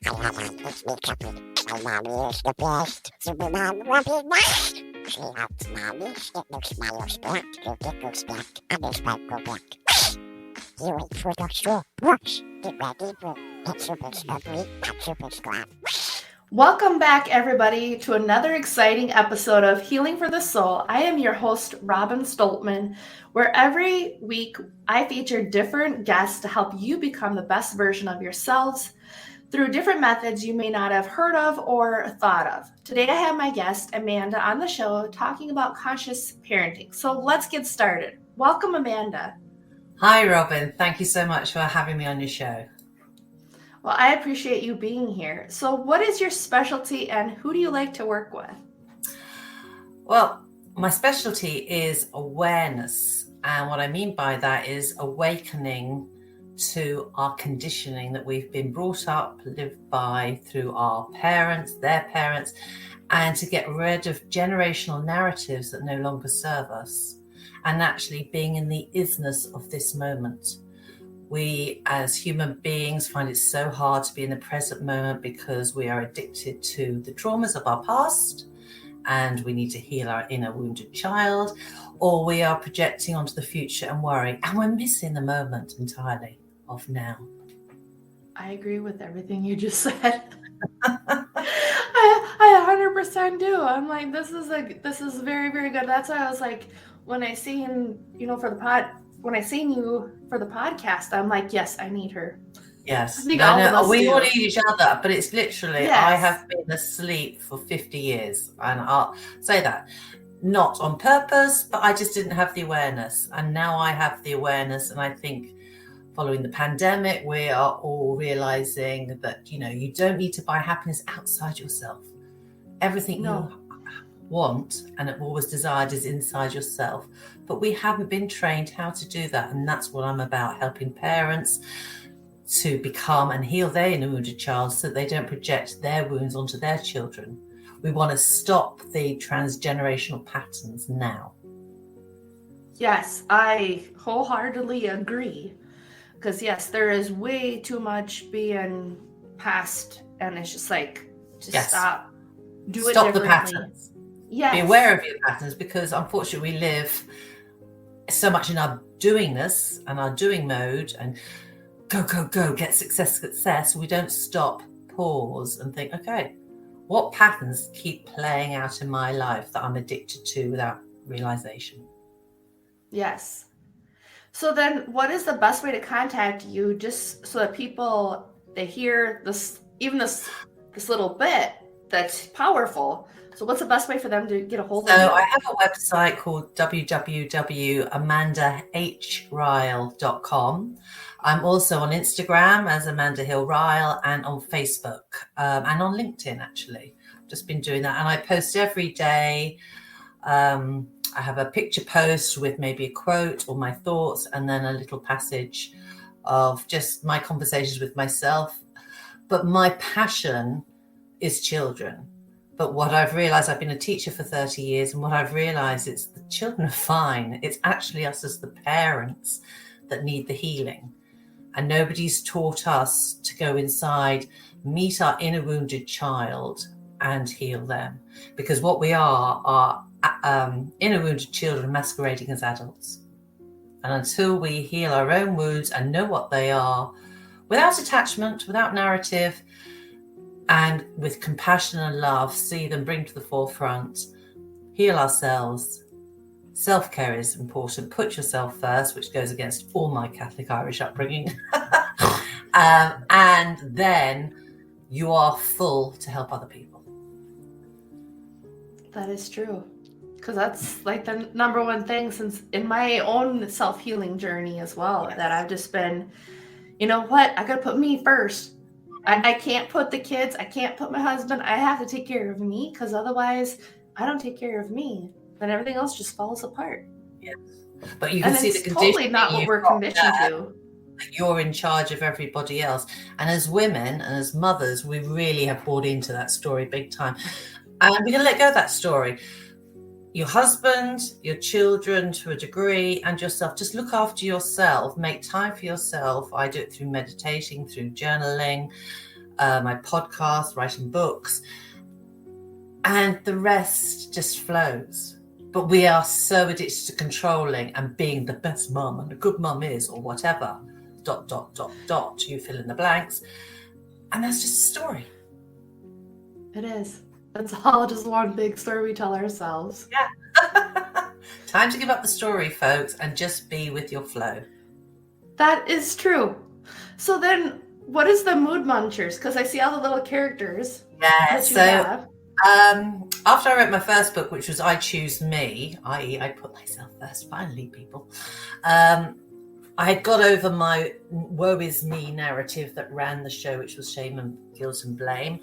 Hi, it's me, Cappy. My mommy is the best. Superman will be nice. She helps mommy. It looks my nose black. Your dick goes black. And this might go black. You wait for the straw. Brush. Get ready for it's super ugly. Not super glad. Welcome back, everybody, to another exciting episode of Healing for the Soul. I am your host, Robin Stoltman, where every week I feature different guests to help you become the best version of yourselves through different methods you may not have heard of or thought of. Today I have my guest, Amanda, on the show talking about conscious parenting. So let's get started. Welcome, Amanda. Hi, Robin. Thank you so much for having me on your show. Well, I appreciate you being here. So what is your specialty and who do you like to work with? Well, my specialty is awareness. And what I mean by that is awakening to our conditioning that we've been brought up, lived by through our parents, their parents, and to get rid of generational narratives that no longer serve us, and actually being in the isness of this moment. We as human beings find it so hard to be in the present moment because we are addicted to the traumas of our past and we need to heal our inner wounded child, or we are projecting onto the future and worrying, and we're missing the moment entirely of now. I agree with everything you just said. I 100% do. I'm like, this is very, very good. That's why I was like, when I seen you for the podcast, I'm like, yes, I need her. Yes. We all need each other, but it's literally, yes. I have been asleep for 50 years, and I'll say that. Not on purpose, but I just didn't have the awareness. And now I have the awareness, and I think following the pandemic, we are all realizing that, you don't need to buy happiness outside yourself. Everything you want and have always desired is inside yourself. But we haven't been trained how to do that. And that's what I'm about, helping parents to become and heal their inner wounded child so that they don't project their wounds onto their children. We want to stop the transgenerational patterns now. Yes, I wholeheartedly agree. Because yes, there is way too much being passed, and it's just like, stop. Do it differently. The patterns. Yes. Be aware of your patterns, because unfortunately we live so much in our doingness and our doing mode and go, get success. We don't stop, pause and think, okay, what patterns keep playing out in my life that I'm addicted to without realization? Yes. So then what is the best way to contact you, just so that people, they hear this, even this little bit that's powerful? So what's the best way for them to get a hold of you? So I have a website called www.amandahryall.com. I'm also on Instagram as Amanda Hill Ryall, and on Facebook and on LinkedIn, actually. I've just been doing that. And I post every day. I have a picture post with maybe a quote or my thoughts, and then a little passage of just my conversations with myself. But my passion is children. But what I've realized, I've been a teacher for 30 years, and what I've realized is the children are fine. It's actually us as the parents that need the healing. And nobody's taught us to go inside, meet our inner wounded child and heal them. Because what we are inner wounded children masquerading as adults. And until we heal our own wounds and know what they are, without attachment, without narrative, and with compassion and love, see them, bring to the forefront, heal ourselves. Self-care is important. Put yourself first, which goes against all my Catholic Irish upbringing. And then you are full to help other people. That is true. Because that's like the number one thing since in my own self-healing journey as well, yes, that I've just been, I got to put me first. I can't put the kids, I can't put my husband. I have to take care of me, because otherwise I don't take care of me, then everything else just falls apart. Yes. But you can see the conditioning. Totally not what we're conditioned to. You're in charge of everybody else. And as women and as mothers, we really have bought into that story big time. And we're going to let go of that story. Your husband, your children to a degree, and yourself. Just look after yourself. Make time for yourself. I do it through meditating, through journaling, my podcast, writing books, and the rest just flows. But we are so addicted to controlling and being the best mum, and a good mum is, or whatever, ... You fill in the blanks. And that's just a story. It is. It's all just one big story we tell ourselves. Yeah. Time to give up the story, folks, and just be with your flow. That is true. So then, what is the mood munchers? Because I see all the little characters that you have. After I wrote my first book, which was I Choose Me, i.e. I put myself first, finally, people, I had got over my woe is me narrative that ran the show, which was shame and guilt and blame.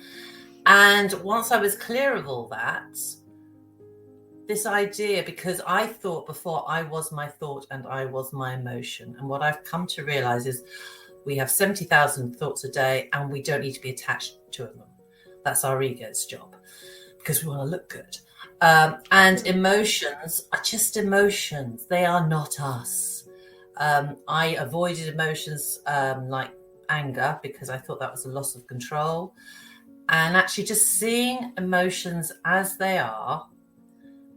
And once I was clear of all that, this idea, because I thought before I was my thought and I was my emotion. And what I've come to realize is we have 70,000 thoughts a day and we don't need to be attached to them. That's our ego's job, because we want to look good. And emotions are just emotions. They are not us. I avoided emotions like anger because I thought that was a loss of control. And actually just seeing emotions as they are,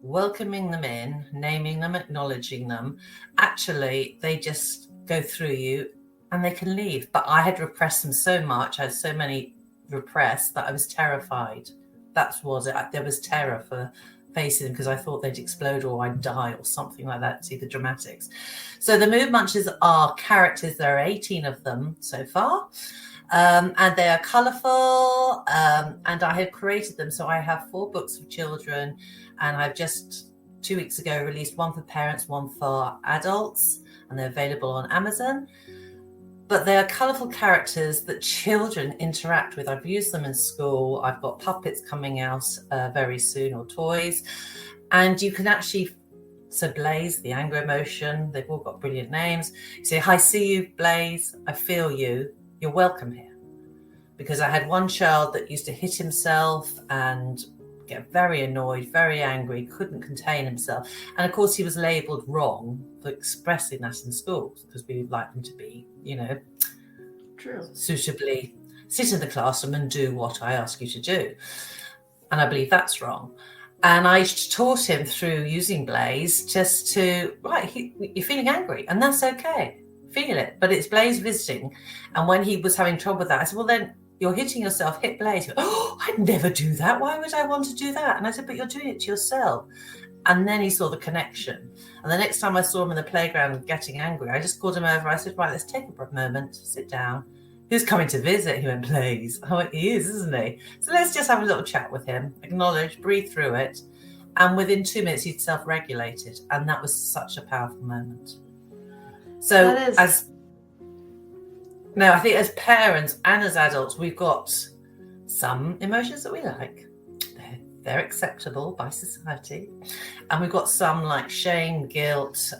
welcoming them in, naming them, acknowledging them, actually they just go through you and they can leave. But I had repressed them so much, I had so many repressed, that I was terrified. That's what it, there was terror for facing them, because I thought they'd explode or I'd die or something like that. See the dramatics. So the mood munchers are characters. There are 18 of them so far. And they are colourful, and I have created them. So I have 4 books for children, and I've just 2 weeks ago released one for parents, one for adults, and they're available on Amazon. But they are colourful characters that children interact with. I've used them in school. I've got puppets coming out very soon, or toys. And you can actually, so Blaze, the anger emotion, they've all got brilliant names. You say, I see you, Blaze, I feel you. You're welcome here. Because I had one child that used to hit himself and get very annoyed, very angry, couldn't contain himself. And of course, he was labelled wrong for expressing that in schools, because we would like them to be, True. Suitably sit in the classroom and do what I ask you to do. And I believe that's wrong. And I taught him through using Blaze just to, you're feeling angry, and that's okay. Feel it, but it's Blaze visiting. And when he was having trouble with that, I said, well, then you're hitting yourself, hit Blaze. Goes, I'd never do that. Why would I want to do that? And I said, but you're doing it to yourself. And then he saw the connection. And the next time I saw him in the playground getting angry, I just called him over. I said, right, let's take a moment, sit down. Who's coming to visit? He went, Blaze. I went, he is, isn't he? So let's just have a little chat with him, acknowledge, breathe through it. And within 2 minutes, he'd self-regulated. And that was such a powerful moment. So I think as parents and as adults, we've got some emotions that we like. They're acceptable by society. And we've got some like shame, guilt,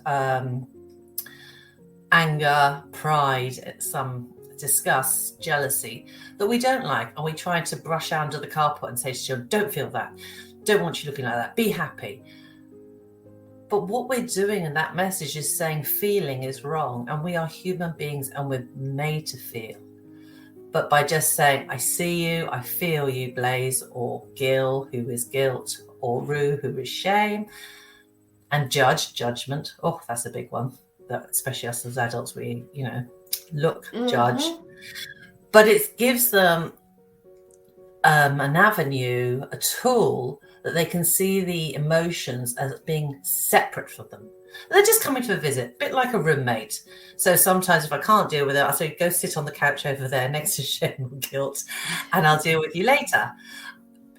anger, pride, some disgust, jealousy that we don't like. And we try to brush under the carpet and say to children, don't feel that. Don't want you looking like that. Be happy. But what we're doing in that message is saying feeling is wrong, and we are human beings and we're made to feel. But by just saying, I see you, I feel you, Blaze, or Gil, who is guilt, or Rue, who is shame, and judgment. Oh, that's a big one. That especially us as adults, we, look, judge. But it gives them an avenue, a tool that they can see the emotions as being separate from them. They're just coming to a visit, a bit like a roommate. So sometimes if I can't deal with it, I say, go sit on the couch over there next to shame and guilt, and I'll deal with you later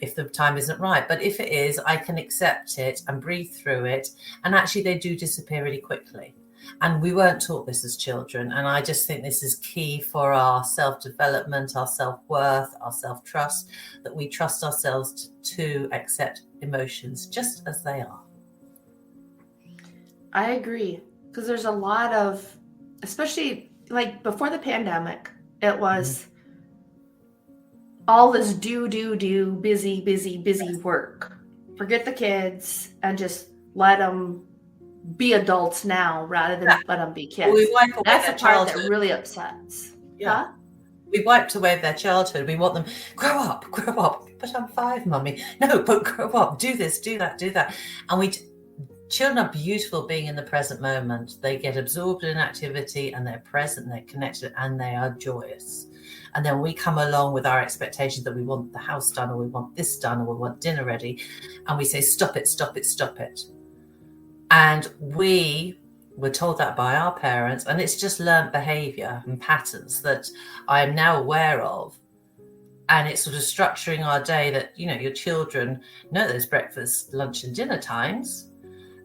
if the time isn't right. But if it is, I can accept it and breathe through it. And actually they do disappear really quickly. And we weren't taught this as children. And I just think this is key for our self-development, our self-worth, our self-trust, that we trust ourselves to accept emotions just as they are. I agree. Because there's a lot of, especially like before the pandemic, it was all this do, busy work. Forget the kids and just let them be adults now rather than let them be kids. We wipe away That's the part childhood. that really upsets. Yeah. Huh? We wiped away their childhood. We want them, grow up. But I'm 5, mummy. No, but grow up. Do this, do that, do that. And children are beautiful being in the present moment. They get absorbed in activity and they're present, they're connected, and they are joyous. And then we come along with our expectations that we want the house done, or we want this done, or we want dinner ready. And we say, stop it, stop it, stop it. And we were told that by our parents. And it's just learned behavior and patterns that I am now aware of. And it's sort of structuring our day that, your children know there's breakfast, lunch and dinner times.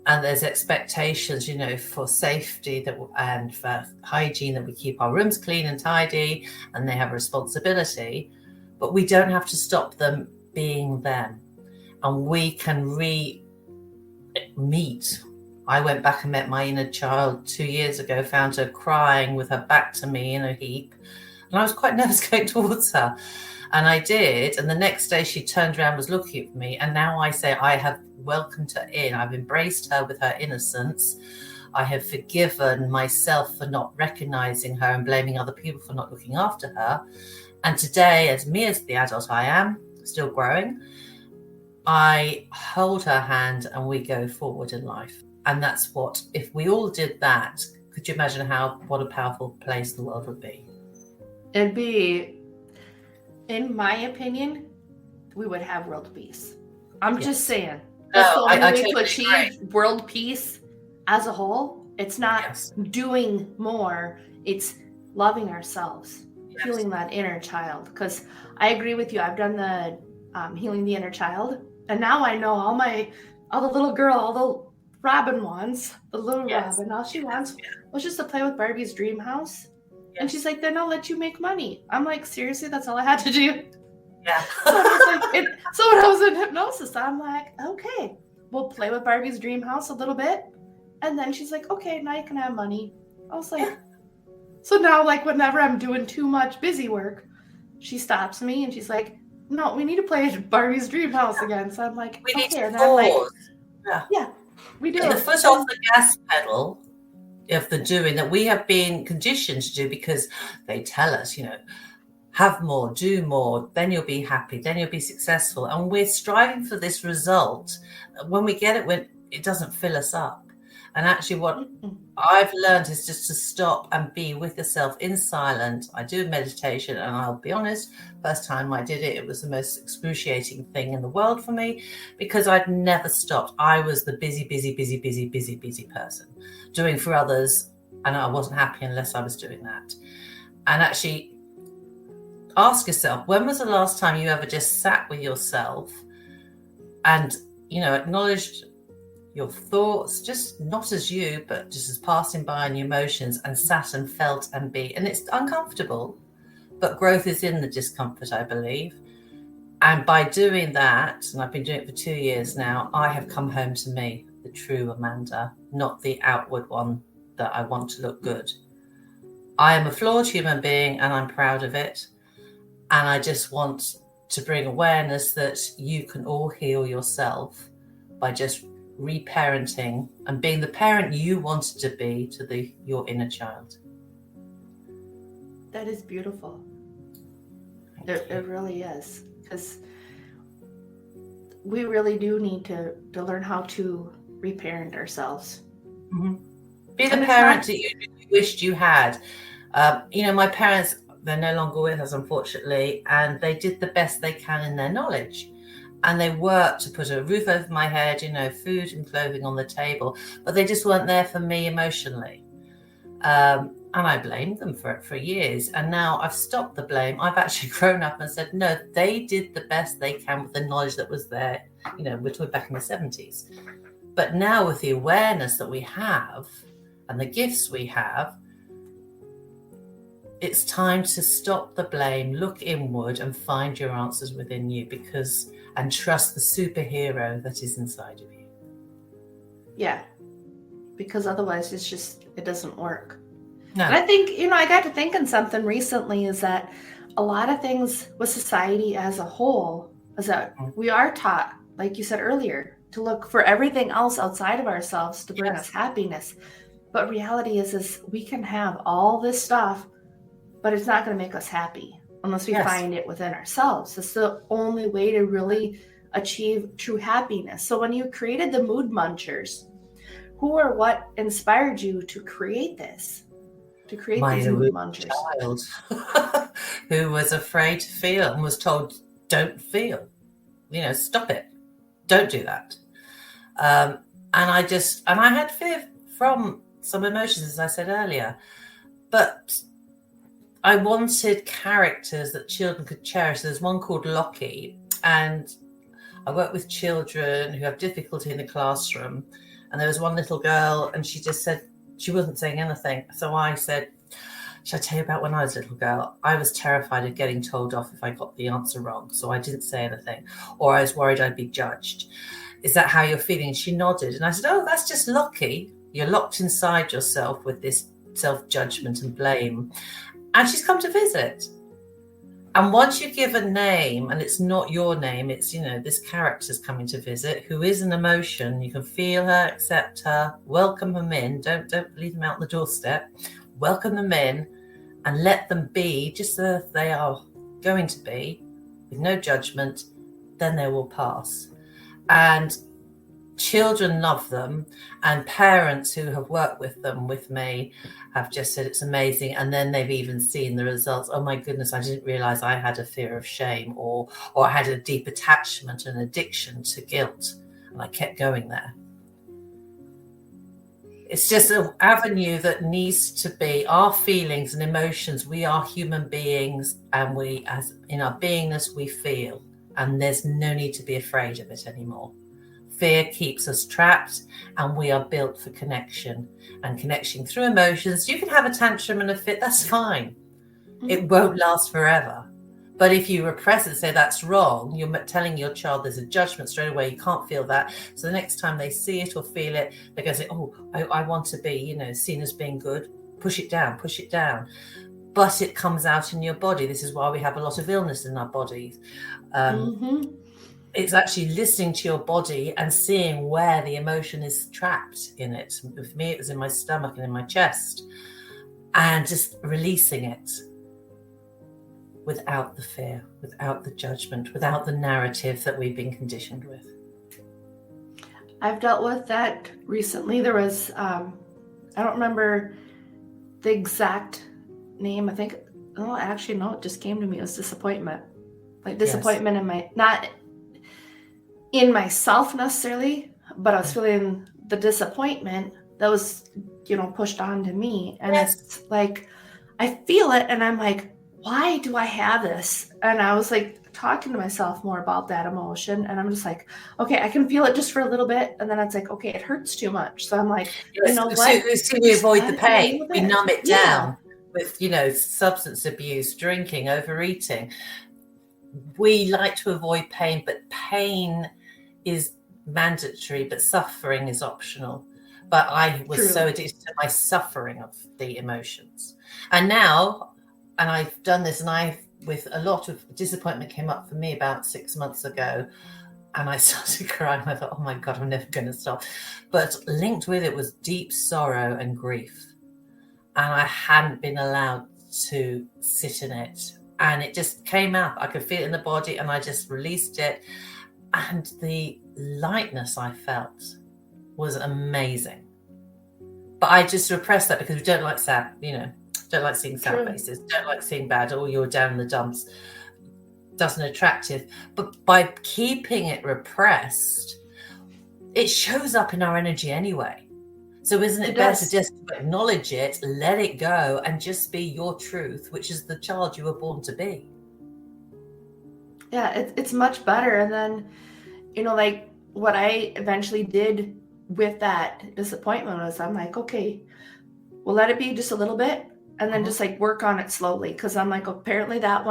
And there's expectations, for safety and for hygiene, that we keep our rooms clean and tidy, and they have a responsibility. But we don't have to stop them being them. And we can meet. I went back and met my inner child 2 years ago, found her crying with her back to me in a heap. And I was quite nervous going towards her. And I did. And the next day she turned around, was looking at me. And now I say, I have welcomed her in. I've embraced her with her innocence. I have forgiven myself for not recognizing her and blaming other people for not looking after her. And today, as the adult I am, still growing, I hold her hand and we go forward in life. And that's what, if we all did that, could you imagine what a powerful place the world would be? It'd be, in my opinion, we would have world peace. I'm just saying. That's the only way to achieve world peace as a whole. It's not doing more. It's loving ourselves, healing that inner child. Because I agree with you. I've done the healing the inner child. And now I know all the little girl, all the Robin wants, the little Robin, all she wants was just to play with Barbie's dream house. And she's like, then I'll let you make money. I'm like, seriously, that's all I had to do? Yeah. So when I was in hypnosis, I'm like, okay, we'll play with Barbie's dream house a little bit. And then she's like, okay, now you can have money. I was like, so now, like, whenever I'm doing too much busy work, she stops me and she's like, no, we need to play Barbie's dream house again. So I'm like, we need to and I'm like, yeah, we do. The foot off the gas pedal of the doing that we have been conditioned to do, because they tell us, have more, do more, then you'll be happy, then you'll be successful. And we're striving for this result. When we get it, it doesn't fill us up. And actually what I've learned is just to stop and be with yourself in silence. I do meditation, and I'll be honest, first time I did it, it was the most excruciating thing in the world for me, because I'd never stopped. I was the busy person doing for others, and I wasn't happy unless I was doing that. And actually ask yourself, when was the last time you ever just sat with yourself and, acknowledged your thoughts, just not as you, but just as passing by, and your emotions, and sat and felt and be. And it's uncomfortable, but growth is in the discomfort, I believe. And by doing that, and I've been doing it for 2 years now, I have come home to me, the true Amanda, not the outward one that I want to look good. I am a flawed human being, and I'm proud of it. And I just want to bring awareness that you can all heal yourself by just reparenting and being the parent you wanted to be to your inner child. That is beautiful. It really is, because we really do need to learn how to reparent ourselves. Mm-hmm. Be the parent that you wished you had. My parents, they're no longer with us, unfortunately, and they did the best they can in their knowledge. And they worked to put a roof over my head, food and clothing on the table, but they just weren't there for me emotionally. And I blamed them for it for years. And now I've stopped the blame. I've actually grown up and said, no, they did the best they can with the knowledge that was there. We're talking back in the 70s. But now with the awareness that we have and the gifts we have, it's time to stop the blame, look inward and find your answers within you, and trust the superhero that is inside of you. Yeah, because otherwise it doesn't work. No. And I think, I got to thinking something recently is that a lot of things with society as a whole is that we are taught, like you said earlier, to look for everything else outside of ourselves to bring us happiness. But reality is we can have all this stuff, but it's not going to make us happy. unless we Yes. find it within ourselves. It's the only way to really achieve true happiness. So when you created the Mood Munchers, who or what inspired you to create this? To create My these Mood Munchers? child who was afraid to feel and was told, don't feel, stop it. Don't do that. And I had fear from some emotions, as I said earlier, but I wanted characters that children could cherish. There's one called Lockie, and I work with children who have difficulty in the classroom. And there was one little girl, and she just said, she wasn't saying anything. So I said, shall I tell you about when I was a little girl? I was terrified of getting told off if I got the answer wrong. So I didn't say anything, or I was worried I'd be judged. Is that how you're feeling? She nodded. And I said, oh, that's just Lockie. You're locked inside yourself with this self-judgment and blame. And she's come to visit. And once you give a name, and it's not your name, it's, this character's coming to visit, who is an emotion. You can feel her, accept her, welcome them in. Don't leave them out on the doorstep. Welcome them in and let them be just as they are going to be, with no judgment. Then they will pass. And children love them, and parents who have worked with them with me have just said it's amazing. And then they've even seen the results. Oh my goodness, I didn't realize I had a fear of shame, or I had a deep attachment and addiction to guilt, and I kept going there. It's just an avenue that needs to be our feelings and emotions. We are human beings, and we, as in our beingness, we feel, and there's no need to be afraid of it anymore. Fear keeps us trapped, and we are built for connection, and connection through emotions. You can have a tantrum and a fit, that's fine. It won't last forever. But if you repress it, say that's wrong, you're telling your child there's a judgment straight away. You can't feel that. So the next time they see it or feel it, they're going to say, oh, I want to be, seen as being good. Push it down, push it down. But it comes out in your body. This is why we have a lot of illness in our bodies. It's actually listening to your body and seeing where the emotion is trapped in it. With me, it was in my stomach and in my chest, and just releasing it without the fear, without the judgment, without the narrative that we've been conditioned with. I've dealt with that recently. There was, I don't remember the exact name. I think, it just came to me. It was disappointment. Like disappointment in my, not in myself necessarily, but I was feeling the disappointment that was, pushed onto me. And it's like, I feel it and I'm like, why do I have this? And I was like talking to myself more about that emotion. And I'm just like, okay, I can feel it just for a little bit. And then it's like, okay, it hurts too much. So I'm like, what? So we avoid the pain. We numb it down with, substance abuse, drinking, overeating. We like to avoid pain, but pain is mandatory, but suffering is optional. But I was so addicted to my suffering of the emotions. And now, and I've done this, and with a lot of disappointment came up for me about 6 months ago, and I started crying. I thought, oh my God, I'm never going to stop. But linked with it was deep sorrow and grief. And I hadn't been allowed to sit in it. And it just came up. I could feel it in the body, and I just released it. And the lightness I felt was amazing. But I just repressed that because we don't like sad, don't like seeing sad faces, don't like seeing bad, or you're down in the dumps. Doesn't attractive. But by keeping it repressed, it shows up in our energy anyway. So isn't it better just to acknowledge it, let it go, and just be your truth, which is the child you were born to be? Yeah, it's much better. And then, like what I eventually did with that disappointment was I'm like, okay, we'll let it be just a little bit, and then just like work on it slowly. Cause I'm like, apparently that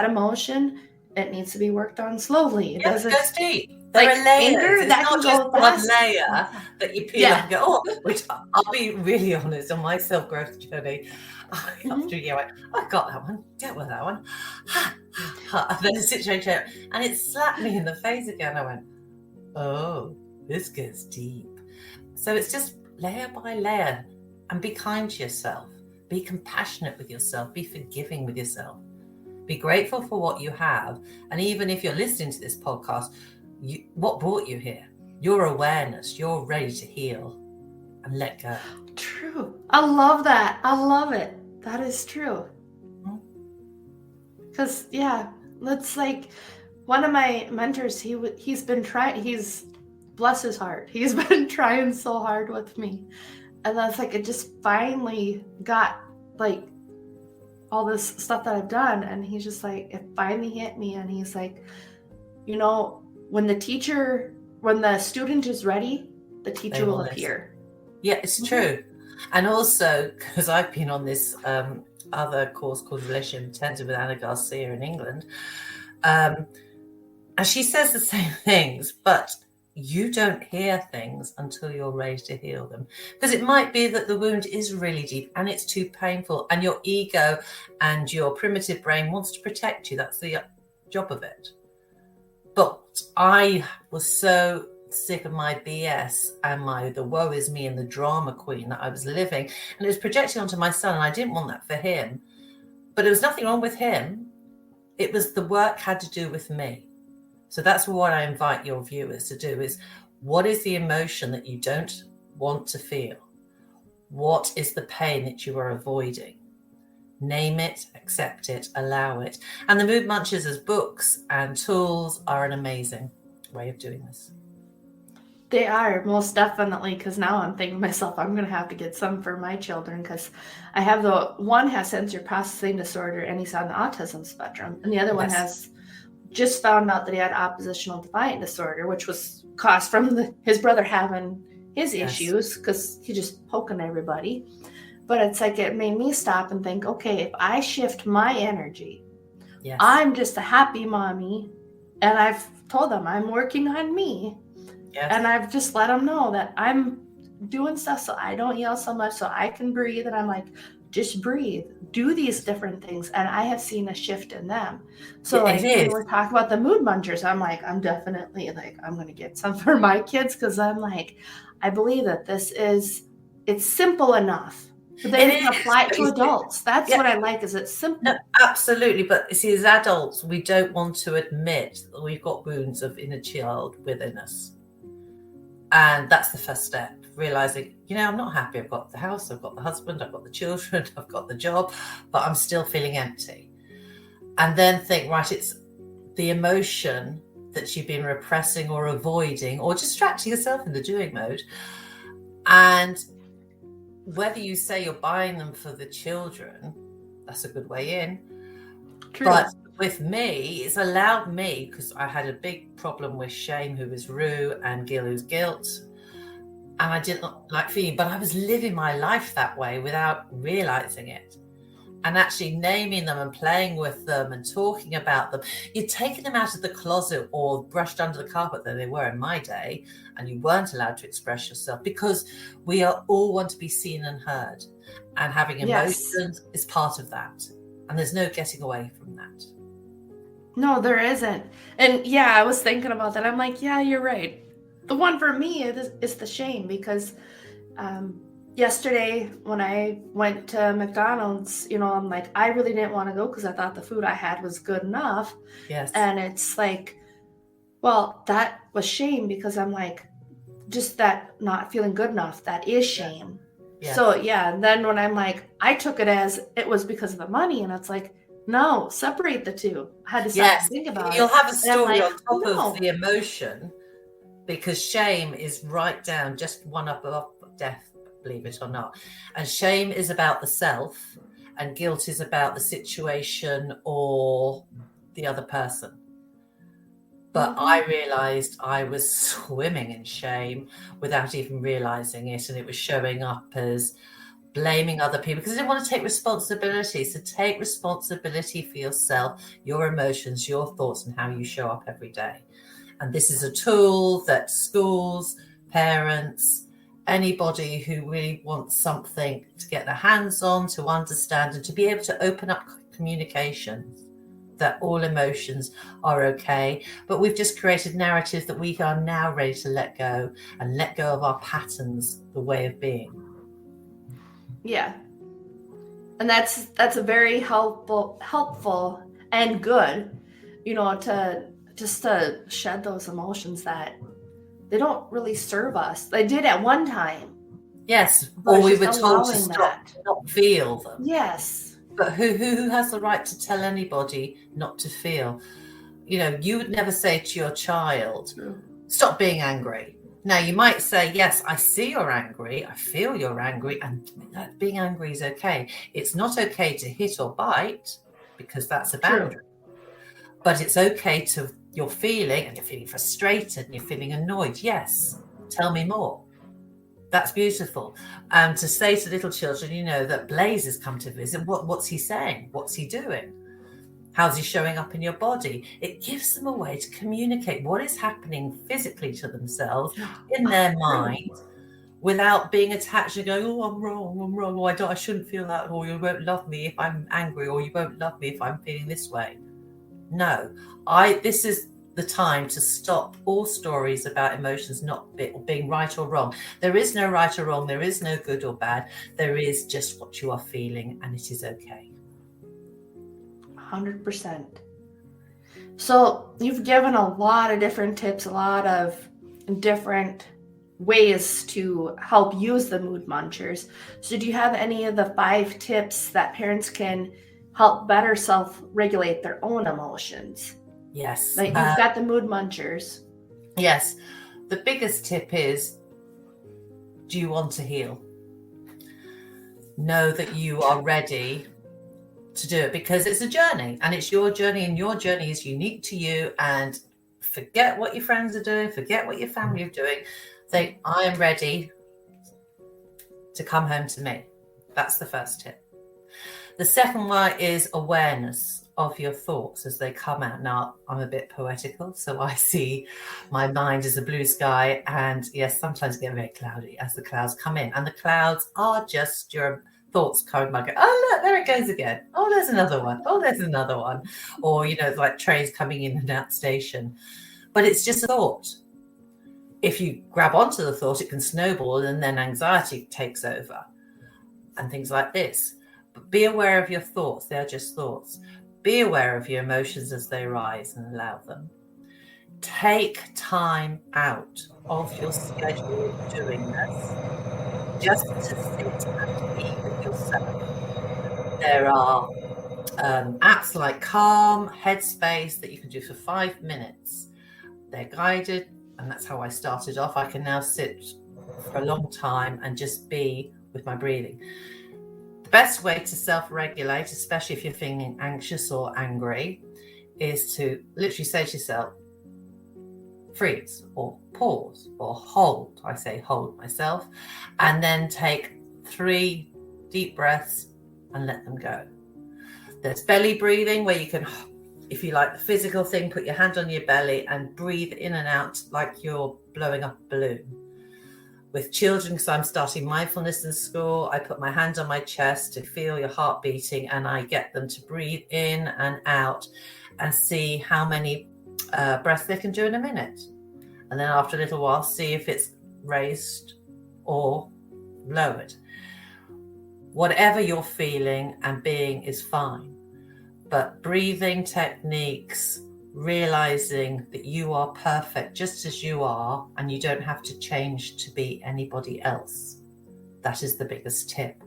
emotion, it needs to be worked on slowly. It doesn't go deep. There are layers. Anger, it's that not can just go fast. one layer that you peel up and go, oh, which I'll be really honest, on my self-growth journey, after a year, I got that one, dealt with that one. And then the situation, and it slapped me in the face again. I went, oh, this gets deep. So it's just layer by layer, and be kind to yourself. Be compassionate with yourself. Be forgiving with yourself. Be grateful for what you have. And even if you're listening to this podcast, what brought you here? Your awareness. You're ready to heal and let go. True. I love that. I love it. That is true. Because, that's like one of my mentors, he's been trying, bless his heart, he's been trying so hard with me. And that's like, it just finally got like all this stuff that I've done. And he's just like, it finally hit me. And he's like, when the student is ready, the teacher will appear. Yeah, it's true. And also, because I've been on this other course called Relationship Intensive with Anna Garcia in England, and she says the same things, but you don't hear things until you're ready to heal them. Because it might be that the wound is really deep and it's too painful, and your ego and your primitive brain wants to protect you. That's the job of it. But I was so sick of my BS and the woe is me and the drama queen that I was living, and it was projecting onto my son, and I didn't want that for him. But there was nothing wrong with him. It was the work had to do with me. So that's what I invite your viewers to do, is what is the emotion that you don't want to feel? What is the pain that you are avoiding? Name it, accept it, allow it. And the Mood Munchers as books and tools are an amazing way of doing this. They are, most definitely, because now I'm thinking to myself, I'm going to have to get some for my children, because I have one has sensory processing disorder and he's on the autism spectrum, and the other one has just found out that he had oppositional defiant disorder, which was caused from his brother having his issues, because he's just poking everybody. But it's like, it made me stop and think, okay, if I shift my energy, I'm just a happy mommy, and I've told them I'm working on me. Yes. And I've just let them know that I'm doing stuff so I don't yell so much, so I can breathe. And I'm like, just breathe, do these different things. And I have seen a shift in them. So like when we're talking about the Mood Munchers, I'm like, I'm definitely like, I'm going to get some for my kids, because I'm like, I believe that it's simple enough. But then you can apply it to adults. That's what I like, is it's simple. No, absolutely. But see, as adults, we don't want to admit that we've got wounds of inner child within us. And that's the first step, realizing, I'm not happy. I've got the house, I've got the husband, I've got the children, I've got the job, but I'm still feeling empty. And then think, right, it's the emotion that you've been repressing or avoiding or distracting yourself in the doing mode. And whether you say you're buying them for the children, that's a good way in. True. But with me, it's allowed me, because I had a big problem with shame, who was Rue, and Gil, who's guilt. And I didn't like feeling, but I was living my life that way without realizing it. And actually naming them and playing with them and talking about them. You'd taken them out of the closet or brushed under the carpet, that they were in my day, and you weren't allowed to express yourself, because we all want to be seen and heard. And having emotions is part of that. And there's no getting away from that. No, there isn't. And I was thinking about that. I'm like, you're right. The one for me is the shame, because yesterday when I went to McDonald's, I'm like, I really didn't want to go because I thought the food I had was good enough. Yes. And it's like, well, that was shame, because I'm like, just that not feeling good enough, that is shame. Yes. So and then when I'm like, I took it as it was because of the money, and it's like, no, separate the two. I had to stop and think about it. You'll have a story on top of the emotion, because shame is right down, just one up above death, believe it or not. And shame is about the self, and guilt is about the situation or the other person. But I realized I was swimming in shame without even realizing it. And it was showing up as blaming other people, because I didn't want to take responsibility. So take responsibility for yourself, your emotions, your thoughts, and how you show up every day. And this is a tool that schools, parents, anybody who really wants something to get their hands on, to understand, and to be able to open up communication, that all emotions are okay. But we've just created narratives that we are now ready to let go, and let go of our patterns, the way of being. Yeah. And that's a very helpful and good, to shed those emotions that they don't really serve us. They did at one time. Yes, But or we just were told to allowing stop, that. not feel them. Yes. But who has the right to tell anybody not to feel? You would never say to your child, stop being angry. Now, you might say, yes, I see you're angry. I feel you're angry. And being angry is okay. It's not okay to hit or bite because that's a boundary. But it's okay to, you're feeling, and you're feeling frustrated and you're feeling annoyed. Yes, tell me more. That's beautiful. And to say to little children, that Blaze has come to visit, what's he saying? What's he doing? How's he showing up in your body? It gives them a way to communicate what is happening physically to themselves in their mind without being attached and going, oh, I'm wrong, or I shouldn't feel that, or you won't love me if I'm angry, or you won't love me if I'm feeling this way. No, this is the time to stop all stories about emotions not being right or wrong. There is no right or wrong. There is no good or bad. There is just what you are feeling, and it is okay. 100%. So you've given a lot of different tips, a lot of different ways to help use the mood munchers. So do you have any of the 5 tips that parents can help better self-regulate their own emotions? Yes. Like you've got the mood munchers. Yes. The biggest tip is, do you want to heal? Know that you are ready to do it, because it's a journey, and it's your journey, and your journey is unique to you. And forget what your friends are doing, forget what your family are doing. Think, I am ready to come home to me. That's the first tip. The second one is awareness of your thoughts as they come out. Now, I'm a bit poetical, so I see my mind as a blue sky, and yes, sometimes get very cloudy as the clouds come in, and the clouds are just your thoughts coming by. Oh, look, there it goes again. Oh, there's another one. Oh, there's another one. Or, like trains coming in and out station. But it's just a thought. If you grab onto the thought, it can snowball, and then anxiety takes over and things like this. But be aware of your thoughts. They're just thoughts. Be aware of your emotions as they rise and allow them. Take time out of your schedule of doing this just to sit and be with yourself. There are apps like Calm, Headspace that you can do for 5 minutes. They're guided, and that's how I started off. I can now sit for a long time and just be with my breathing. The best way to self-regulate, especially if you're feeling anxious or angry, is to literally say to yourself, freeze or pause or hold. I say hold myself, and then take 3 deep breaths and let them go. There's belly breathing, where you can, if you like the physical thing, put your hand on your belly and breathe in and out like you're blowing up a balloon. With children, because I'm starting mindfulness in school, I put my hand on my chest to feel your heart beating, and I get them to breathe in and out and see how many breaths they can do in a minute. And then after a little while, see if it's raised or lowered. Whatever you're feeling and being is fine. But breathing techniques, realizing that you are perfect just as you are, and you don't have to change to be anybody else. That is the biggest tip.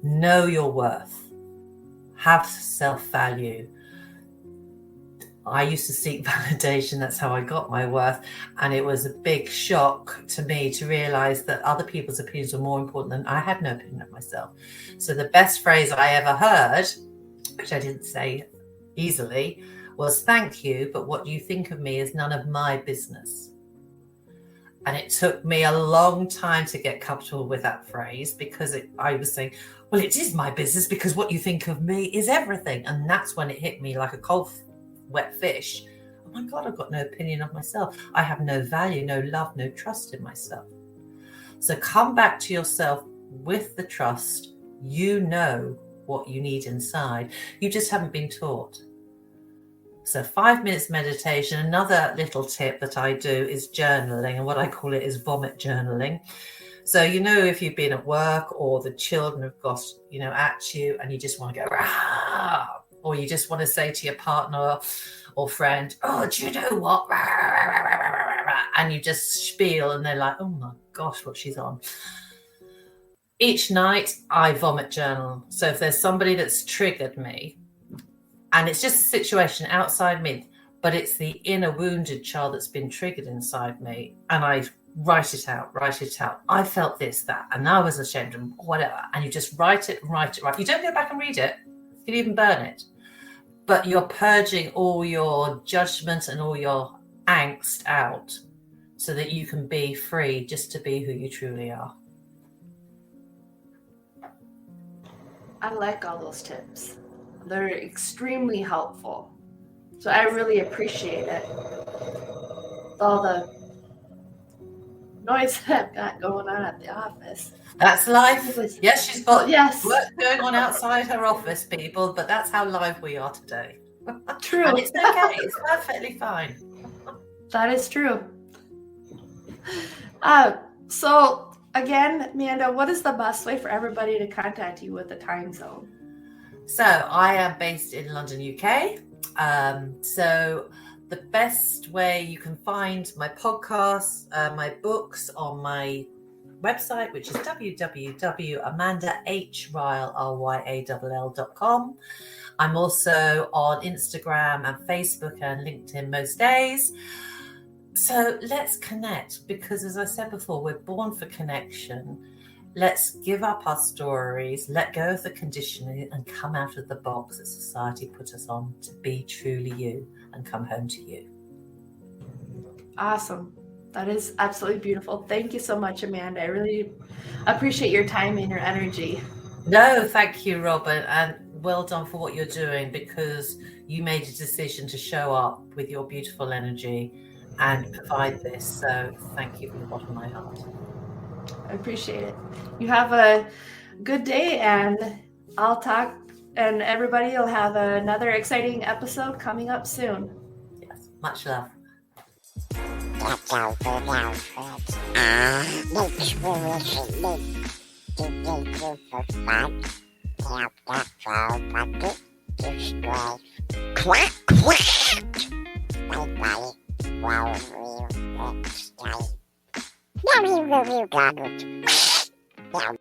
Know your worth. Have self-value. I used to seek validation. That's how I got my worth. And it was a big shock to me to realize that other people's opinions were more important than I had no opinion of myself. So the best phrase I ever heard, which I didn't say easily, was thank you, but what you think of me is none of my business. And it took me a long time to get comfortable with that phrase, because I was saying, well, it is my business because what you think of me is everything. And that's when it hit me like a cold wet fish. Oh my God, I've got no opinion of myself. I have no value, no love, no trust in myself. So come back to yourself with the trust. You know what you need inside. You just haven't been taught. So 5 minutes meditation. Another little tip that I do is journaling, and what I call it is vomit journaling. So, if you've been at work or the children have got, at you, and you just want to go, rah, or you just want to say to your partner or friend, oh, do you know what? And you just spiel and they're like, oh my gosh, what she's on. Each night I vomit journal. So if there's somebody that's triggered me and it's just a situation outside me, but it's the inner wounded child that's been triggered inside me, and I write it out. I felt this, that, and I was ashamed and whatever. And you just write it. You don't go back and read it. You can even burn it. But you're purging all your judgment and all your angst out so that you can be free just to be who you truly are. I like all those tips. They're extremely helpful. So I really appreciate it. All the noise that I've got going on at the office. That's life. Yes, she's got work going on outside her office, people, but that's how live we are today. True. And it's okay. It's perfectly fine. That is true. So again, Amanda, what is the best way for everybody to contact you with the time zone? So I am based in London, UK. So the best way you can find my podcasts, my books on my website, which is www.amandahyryall.com. I'm also on Instagram and Facebook and LinkedIn most days. So let's connect, because as I said before, we're born for connection. Let's give up our stories, let go of the conditioning, and come out of the box that society put us on to be truly you and come home to you. Awesome. That is absolutely beautiful. Thank you so much, Amanda. I really appreciate your time and your energy. No, thank you, Robin. And well done for what you're doing, because you made a decision to show up with your beautiful energy and provide this. So thank you from the bottom of my heart. I appreciate it. You have a good day, and I'll talk, and everybody will have another exciting episode coming up soon. Yes, much love. That's all for now, friends. Thanks for listening. Thank you for fun. Tap that follow button. Subscribe. Quack, quack. Bye-bye. Wow, next time. Now we got it.